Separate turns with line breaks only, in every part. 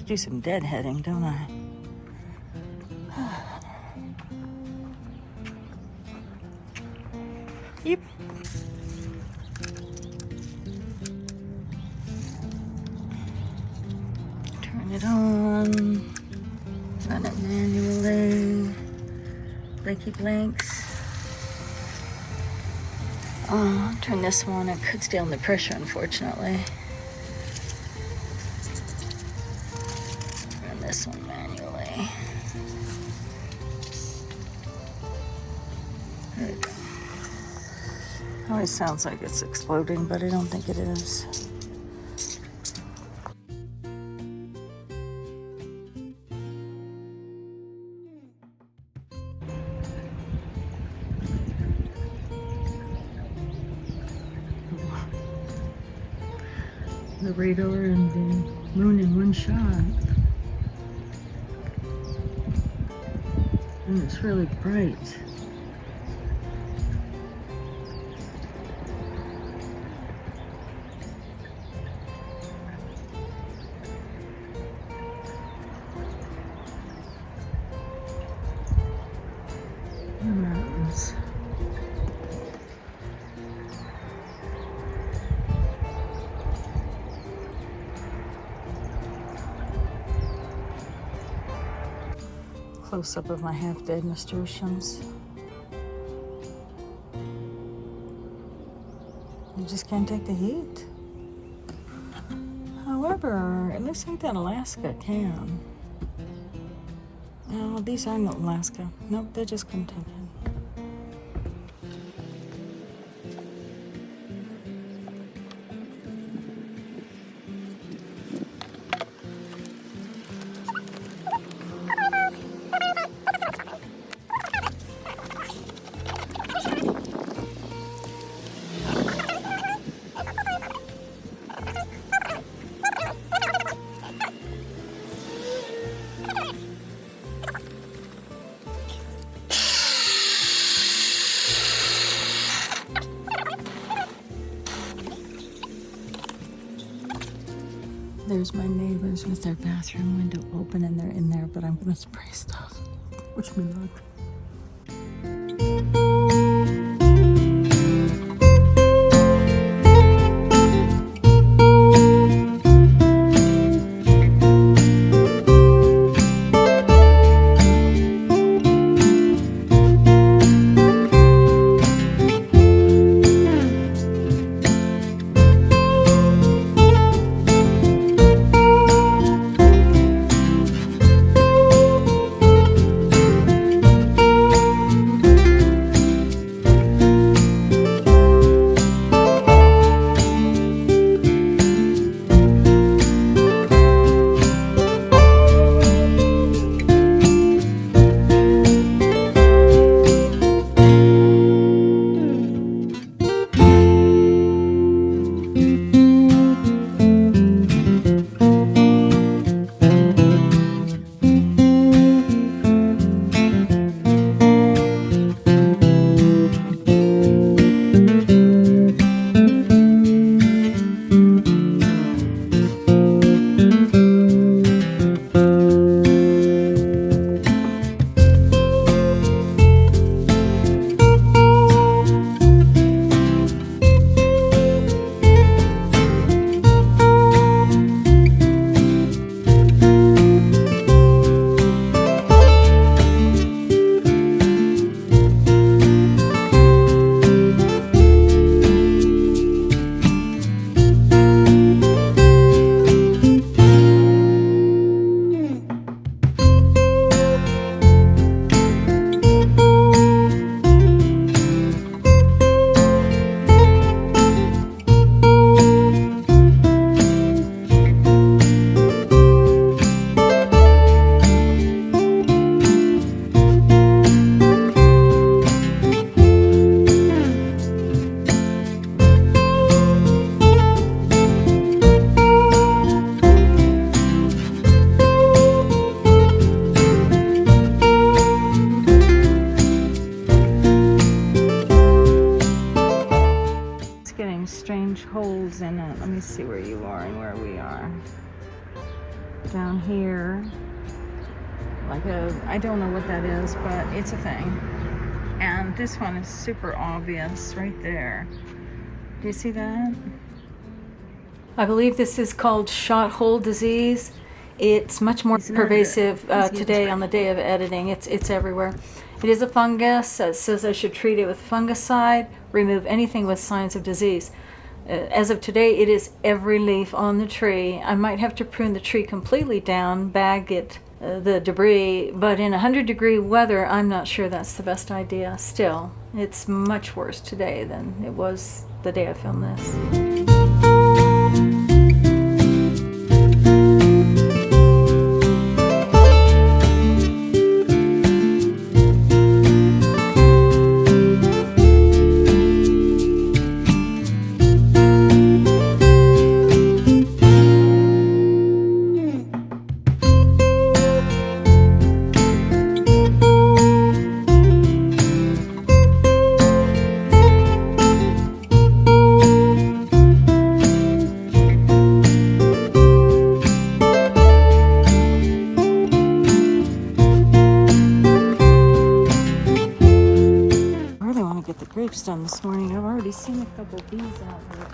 do some deadheading, don't I? Yep. Turn it on. Run it manually. Blinky blinks. Turn this one. It cuts down the pressure, unfortunately. Run this one manually. There we go. Always sounds like it's exploding, but I don't think it is. The radar and the moon in one shot. And it's really bright. The mountains. Close-up of my half-dead nasturtiums. You just can't take the heat. However, it looks like that Alaska can. No, these aren't Alaska. Nope, they're just Kentucky. There's my neighbors with their bathroom window open and they're in there, but I'm gonna spray stuff. Wish me luck. strange holes in it. Let me see where you are and where we are. down here. Like I don't know what that is, but it's a thing. And this one is super obvious right there. Do you see that? I believe this is called shot hole disease. It's much more pervasive today on the day of editing. It's everywhere. It is a fungus. It says I should treat it with fungicide, remove anything with signs of disease. As of today, it is every leaf on the tree. I might have to prune the tree completely down, bag it, the debris, but in 100-degree weather, I'm not sure that's the best idea. Still, it's much worse today than it was the day I filmed this. Grapes done this morning. I've already seen a couple bees out there.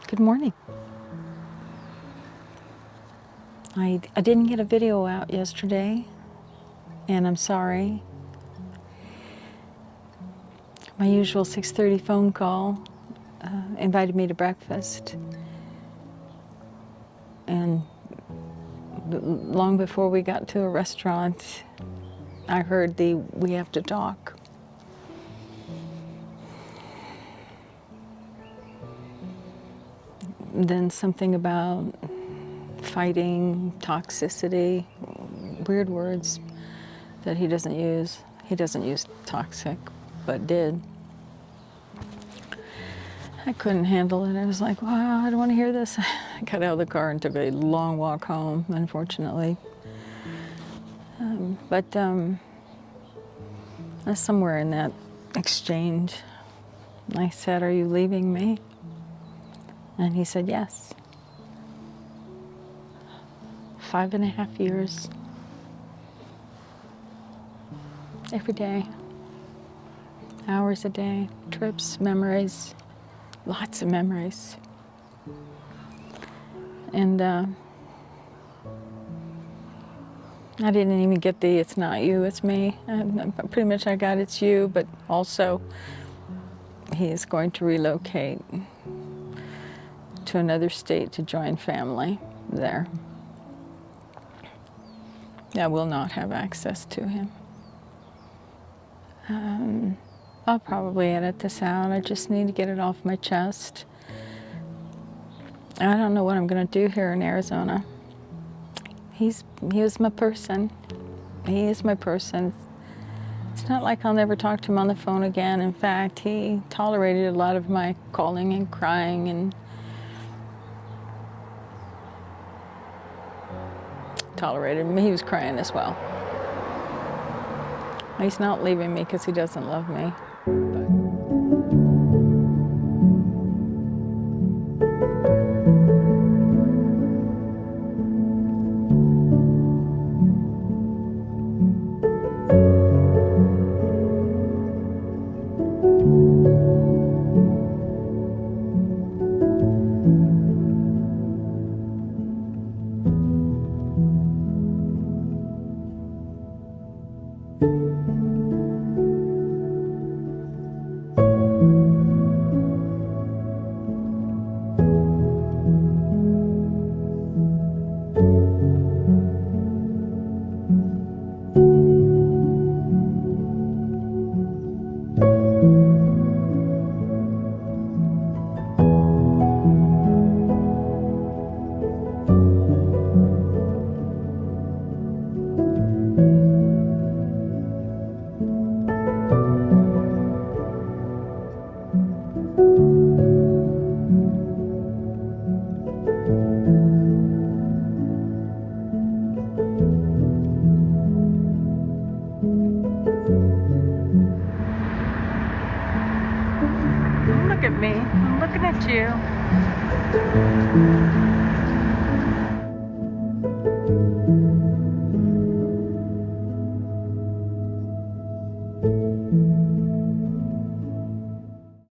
Good morning. I didn't get a video out yesterday, and I'm sorry. My usual 6:30 phone call invited me to breakfast, and long before we got to a restaurant, I heard the "we have to talk." then something about fighting, toxicity, weird words that he doesn't use. He doesn't use toxic, but did. I couldn't handle it. I was like, wow, I don't want to hear this. I got out of the car and took a long walk home, unfortunately. But somewhere in that exchange, I said, are you leaving me? And he said, yes. 5.5 years. Every day. Hours a day. Trips, memories. Lots of memories. And I didn't even get the it's not you, it's me. Pretty much I got it's you, but also he is going to relocate to another state to join family there. I will not have access to him. I'll probably edit this out. I just need to get it off my chest. I don't know what I'm going to do here in Arizona. He was my person. He is my person. It's not like I'll never talk to him on the phone again. In fact, he tolerated a lot of my calling and crying and tolerated me. He was crying as well. He's not leaving me because he doesn't love me. Look at me. I'm looking at you.